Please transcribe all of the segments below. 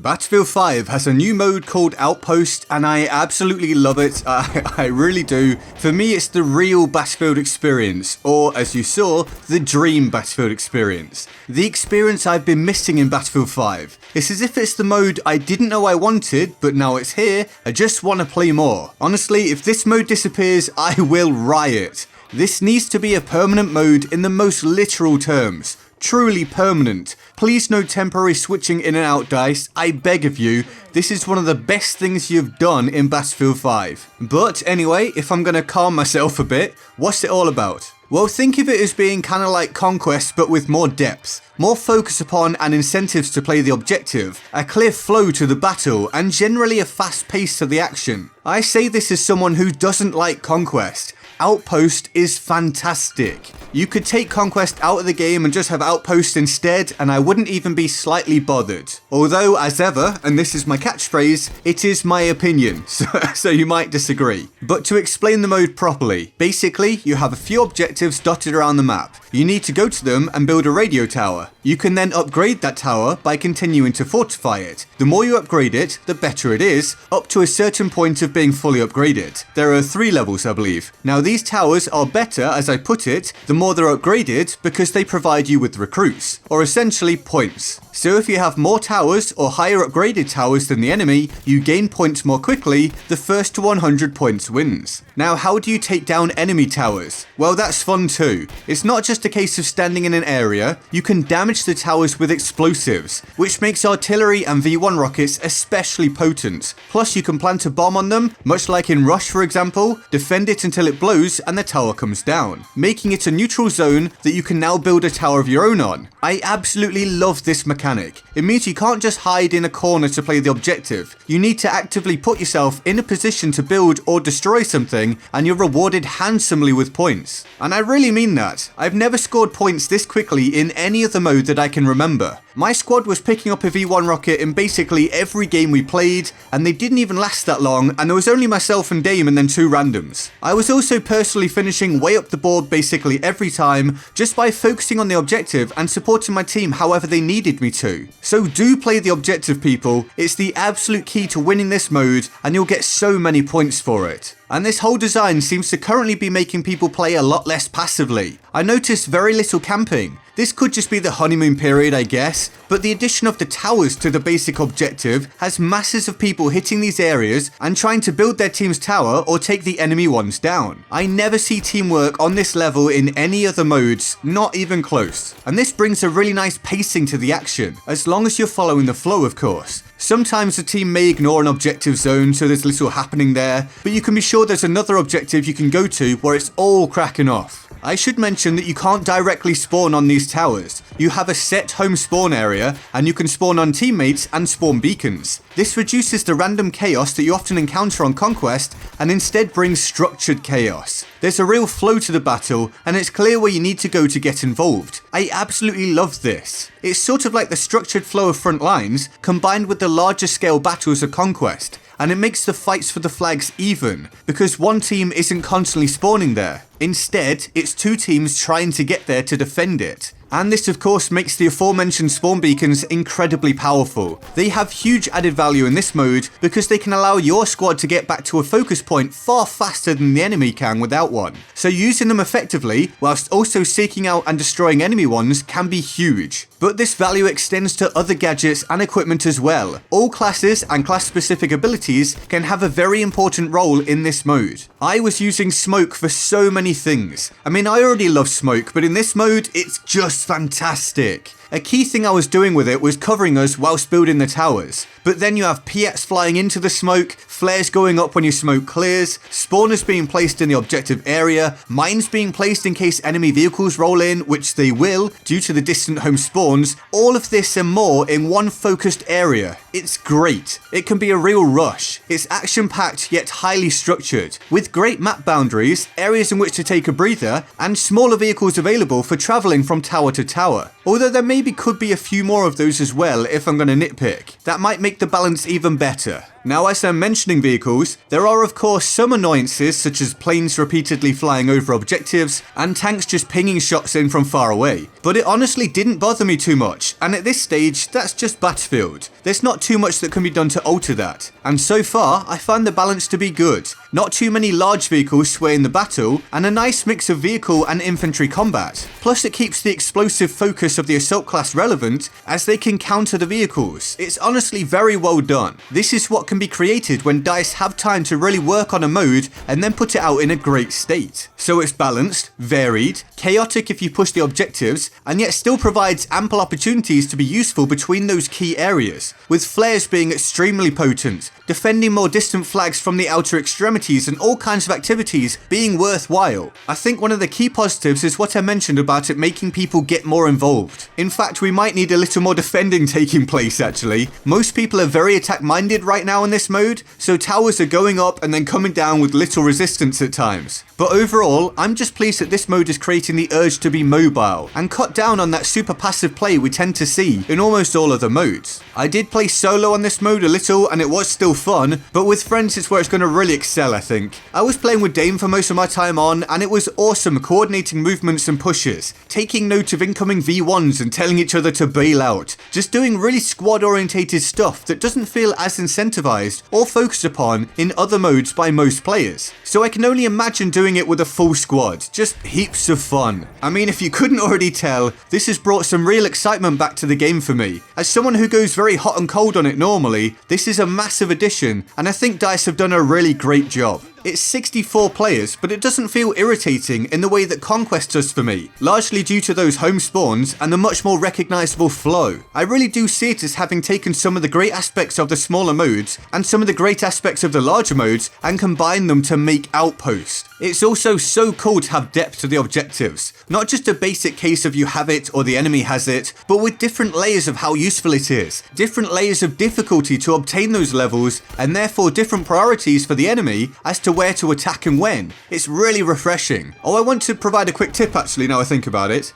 Battlefield 5 has a new mode called Outpost and I absolutely love it, I really do. For me it's the real Battlefield experience, or as you saw, the dream Battlefield experience. The experience I've been missing in Battlefield 5. It's as if it's the mode I didn't know I wanted, but now it's here, I just want to play more. Honestly, if this mode disappears, I will riot. This needs to be a permanent mode in the most literal terms. Truly permanent. Please no temporary switching in and out dice, I beg of you. This is one of the best things you've done in Battlefield 5. But anyway, if I'm gonna calm myself a bit, what's it all about? Well, think of it as being kinda like Conquest but with more depth. More focus upon and incentives to play the objective, a clear flow to the battle, and generally a fast pace to the action. I say this as someone who doesn't like Conquest. Outpost is fantastic. You could take Conquest out of the game and just have Outpost instead, and I wouldn't even be slightly bothered. Although, as ever, and this is my catchphrase, it is my opinion, so you might disagree. But to explain the mode properly, basically, you have a few objectives dotted around the map. You need to go to them and build a radio tower. You can then upgrade that tower by continuing to fortify it. The more you upgrade it, the better it is, up to a certain point of being fully upgraded. There are 3 levels, I believe. Now these towers are better, as I put it, the more they're upgraded because they provide you with recruits, or essentially points. So if you have more towers or higher upgraded towers than the enemy, you gain points more quickly. The first to 100 points wins. Now how do you take down enemy towers? Well, that's fun too. It's not just a case of standing in an area, you can damage the towers with explosives, which makes artillery and V1 rockets especially potent. Plus you can plant a bomb on them, much like in Rush for example, defend it until it blows and the tower comes down, making it a neutral zone that you can now build a tower of your own on. I absolutely love this mechanic. It means you can't just hide in a corner to play the objective. You need to actively put yourself in a position to build or destroy something, and you're rewarded handsomely with points. And I really mean that. I've never scored points this quickly in any other mode that I can remember. My squad was picking up a V1 rocket in basically every game we played, and they didn't even last that long, and there was only myself and Dame and then 2 randoms. I was also personally finishing way up the board basically every time, just by focusing on the objective and supporting my team however they needed me to. So do play the objective, people. It's the absolute key to winning this mode, and you'll get so many points for it. And this whole design seems to currently be making people play a lot less passively. I noticed very little camping. This could just be the honeymoon period, I guess, but the addition of the towers to the basic objective has masses of people hitting these areas and trying to build their team's tower or take the enemy ones down. I never see teamwork on this level in any other modes, not even close. And this brings a really nice pacing to the action, as long as you're following the flow of course. Sometimes the team may ignore an objective zone, so there's little happening there, but you can be sure there's another objective you can go to where it's all cracking off. I should mention that you can't directly spawn on these towers. You have a set home spawn area, and you can spawn on teammates and spawn beacons. This reduces the random chaos that you often encounter on Conquest, and instead brings structured chaos. There's a real flow to the battle, and it's clear where you need to go to get involved. I absolutely love this. It's sort of like the structured flow of front lines, combined with the larger scale battles of Conquest. And it makes the fights for the flags even, because one team isn't constantly spawning there. Instead, it's 2 teams trying to get there to defend it. And this of course makes the aforementioned spawn beacons incredibly powerful. They have huge added value in this mode because they can allow your squad to get back to a focus point far faster than the enemy can without one. So using them effectively, whilst also seeking out and destroying enemy ones, can be huge. But this value extends to other gadgets and equipment as well. All classes and class specific abilities can have a very important role in this mode. I was using smoke for so many things. I mean, I already love smoke, but in this mode, it's just fantastic. A key thing I was doing with it was covering us whilst building the towers. But then you have PX flying into the smoke, flares going up when your smoke clears, spawners being placed in the objective area, mines being placed in case enemy vehicles roll in, which they will due to the distant home spawns. All of this and more in one focused area. It's great. It can be a real rush. It's action-packed yet highly structured, with great map boundaries, areas in which to take a breather, and smaller vehicles available for travelling from tower to tower. Although there maybe could be a few more of those as well if I'm going to nitpick. That might make the balance even better. Now, as I'm mentioning vehicles, there are of course some annoyances such as planes repeatedly flying over objectives and tanks just pinging shots in from far away, but it honestly didn't bother me too much, and at this stage that's just Battlefield. There's not too much that can be done to alter that, and so far I find the balance to be good. Not too many large vehicles swaying the battle, and a nice mix of vehicle and infantry combat. Plus it keeps the explosive focus of the assault class relevant as they can counter the vehicles. It's honestly very well done. This is what can be created when DICE have time to really work on a mode and then put it out in a great state. So it's balanced, varied, chaotic if you push the objectives, and yet still provides ample opportunities to be useful between those key areas, with flares being extremely potent, defending more distant flags from the outer extremities, and all kinds of activities being worthwhile. I think one of the key positives is what I mentioned about it making people get more involved. In fact, we might need a little more defending taking place actually. Most people are very attack minded right now in this mode, so towers are going up and then coming down with little resistance at times. But overall, I'm just pleased that this mode is creating the urge to be mobile and cut down on that super passive play we tend to see in almost all other modes. I did play solo on this mode a little and it was still fun, but with friends it's where it's going to really excel I think. I was playing with Dame for most of my time on and it was awesome coordinating movements and pushes, taking note of incoming V1s and telling each other to bail out, just doing really squad orientated stuff that doesn't feel as incentivized or focused upon in other modes by most players. So I can only imagine doing it with a full squad, just heaps of fun. I mean, if you couldn't already tell, this has brought some real excitement back to the game for me. As someone who goes very hot and cold on it normally, this is a massive addition and I think DICE have done a really great job. It's 64 players, but it doesn't feel irritating in the way that Conquest does for me, largely due to those home spawns and the much more recognisable flow. I really do see it as having taken some of the great aspects of the smaller modes and some of the great aspects of the larger modes and combined them to make Outpost. It's also so cool to have depth to the objectives, not just a basic case of you have it or the enemy has it, but with different layers of how useful it is, different layers of difficulty to obtain those levels, and therefore different priorities for the enemy as to where to attack and when. It's really refreshing. Oh, I want to provide a quick tip actually now I think about it.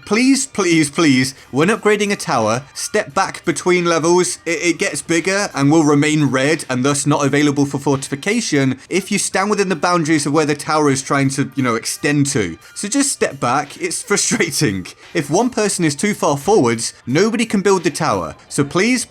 Please, when upgrading a tower, step back between levels. It gets bigger and will remain red and thus not available for fortification if you stand within the boundaries of where the tower is trying to, extend to. So just step back. It's frustrating. If one person is too far forwards, nobody can build the tower. So please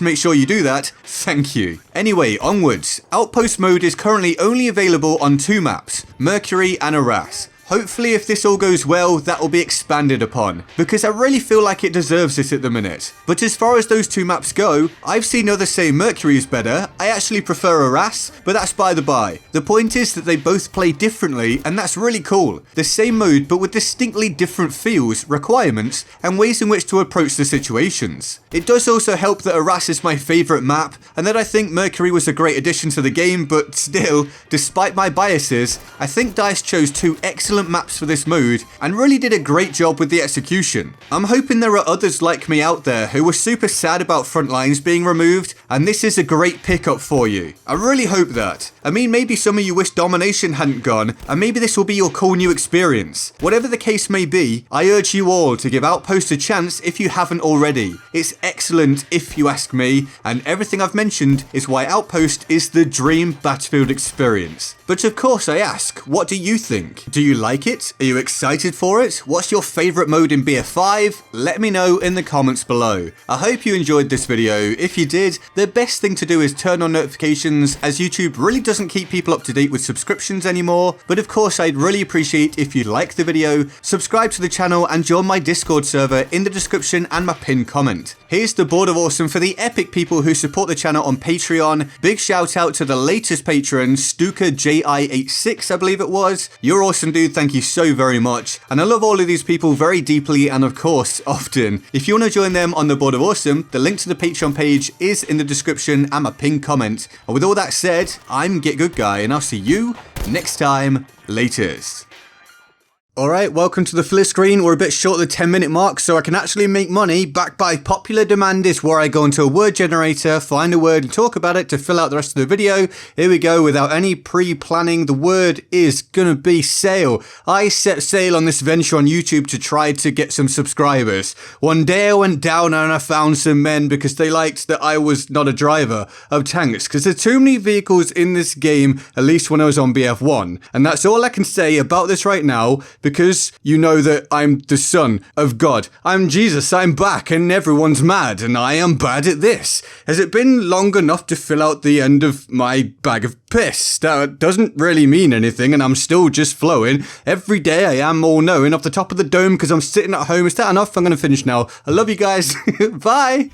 make sure you do that. Thank you. Anyway, onwards. Outpost mode is currently only available on 2 maps, Mercury and Arras. Hopefully if this all goes well, that will be expanded upon, because I really feel like it deserves it at the minute. But as far as those 2 maps go, I've seen others say Mercury is better. I actually prefer Arras, but that's by the by. The point is that they both play differently, and that's really cool. The same mode, but with distinctly different feels, requirements, and ways in which to approach the situations. It does also help that Arras is my favourite map, and that I think Mercury was a great addition to the game, but still, despite my biases, I think DICE chose 2 excellent maps for this mode and really did a great job with the execution. I'm hoping there are others like me out there who were super sad about front lines being removed, and this is a great pickup for you. I really hope that. I mean, maybe some of you wish domination hadn't gone, and maybe this will be your cool new experience. Whatever the case may be, I urge you all to give Outpost a chance if you haven't already. It's excellent if you ask me, and everything I've mentioned is why Outpost is the dream Battlefield experience. But of course I ask, what do you think? Do you like it? Are you excited for it? What's your favourite mode in BF5? Let me know in the comments below. I hope you enjoyed this video. If you did, the best thing to do is turn on notifications, as YouTube really doesn't keep people up to date with subscriptions anymore. But of course I'd really appreciate if you like the video, subscribe to the channel and join my Discord server in the description and my pinned comment. Here's the board of awesome for the epic people who support the channel on Patreon. Big shout out to the latest patron, Stuka JI86 I believe it was. You're awesome dude, thank you so very much. And I love all of these people very deeply and of course often. If you want to join them on the board of awesome, the link to the Patreon page is in the description and my pinned comment. And with all that said, I'm GetGoodGuy and I'll see you next time. Laters. Alright, welcome to the filler screen. We're a bit short of the 10-minute mark, so I can actually make money backed by popular demand is where I go into a word generator, find a word and talk about it to fill out the rest of the video. Here we go, without any pre-planning. The word is gonna be sail. I set sail on this venture on YouTube to try to get some subscribers. One day I went down and I found some men because they liked that I was not a driver of tanks, because there's too many vehicles in this game, at least when I was on BF1. And that's all I can say about this right now, because you know that I'm the son of God. I'm Jesus, I'm back, and everyone's mad, and I am bad at this. Has it been long enough to fill out the end of my bag of piss? That doesn't really mean anything, and I'm still just flowing. Every day I am all knowing off the top of the dome because I'm sitting at home. Is that enough? I'm going to finish now. I love you guys. Bye.